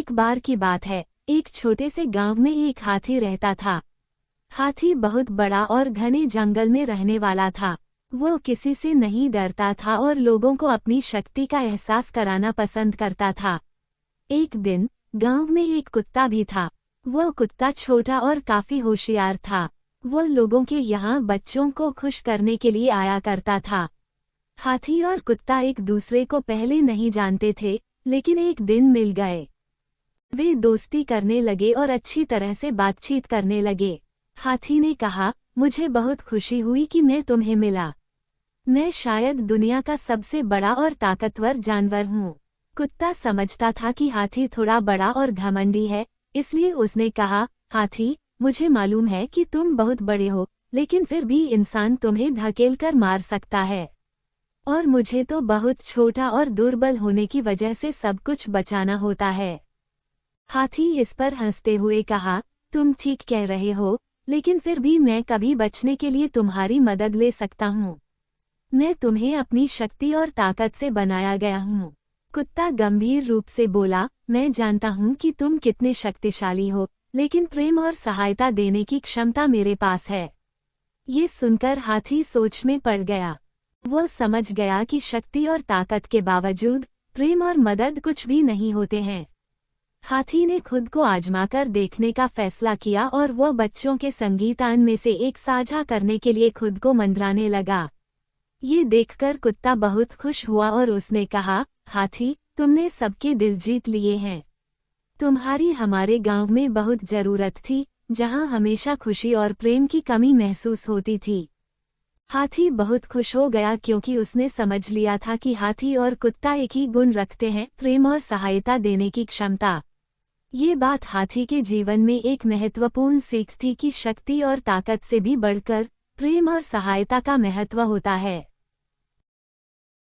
एक बार की बात है, एक छोटे से गांव में एक हाथी रहता था। हाथी बहुत बड़ा और घने जंगल में रहने वाला था। वो किसी से नहीं डरता था और लोगों को अपनी शक्ति का एहसास कराना पसंद करता था। एक दिन गांव में एक कुत्ता भी था। वो कुत्ता छोटा और काफी होशियार था। वो लोगों के यहाँ बच्चों को खुश करने के लिए आया करता था। हाथी और कुत्ता एक दूसरे को पहले नहीं जानते थे, लेकिन एक दिन मिल गए। वे दोस्ती करने लगे और अच्छी तरह से बातचीत करने लगे। हाथी ने कहा, मुझे बहुत खुशी हुई कि मैं तुम्हें मिला। मैं शायद दुनिया का सबसे बड़ा और ताकतवर जानवर हूँ। कुत्ता समझता था कि हाथी थोड़ा बड़ा और घमंडी है, इसलिए उसने कहा, हाथी, मुझे मालूम है कि तुम बहुत बड़े हो, लेकिन फिर भी इंसान तुम्हें धकेलकर मार सकता है। और मुझे तो बहुत छोटा और दुर्बल होने की वजह से सब कुछ बचाना होता है। हाथी इस पर हंसते हुए कहा, तुम ठीक कह रहे हो, लेकिन फिर भी मैं कभी बचने के लिए तुम्हारी मदद ले सकता हूँ। मैं तुम्हें अपनी शक्ति और ताकत से बनाया गया हूँ। कुत्ता गंभीर रूप से बोला, मैं जानता हूँ कि तुम कितने शक्तिशाली हो, लेकिन प्रेम और सहायता देने की क्षमता मेरे पास है। ये सुनकर हाथी सोच में पड़ गया। वो समझ गया कि शक्ति और ताकत के बावजूद प्रेम और मदद कुछ भी नहीं होते हैं। हाथी ने खुद को आजमाकर देखने का फैसला किया और वो बच्चों के संगीतान में से एक साझा करने के लिए खुद को मंडराने लगा। ये देखकर कुत्ता बहुत खुश हुआ और उसने कहा, हाथी, तुमने सबके दिल जीत लिए हैं। तुम्हारी हमारे गांव में बहुत जरूरत थी, जहां हमेशा खुशी और प्रेम की कमी महसूस होती थी। हाथी बहुत खुश हो गया क्योंकि उसने समझ लिया था कि हाथी और कुत्ता एक ही गुण रखते हैं, प्रेम और सहायता देने की क्षमता। ये बात हाथी के जीवन में एक महत्वपूर्ण सीख थी कि शक्ति और ताकत से भी बढ़कर प्रेम और सहायता का महत्व होता है।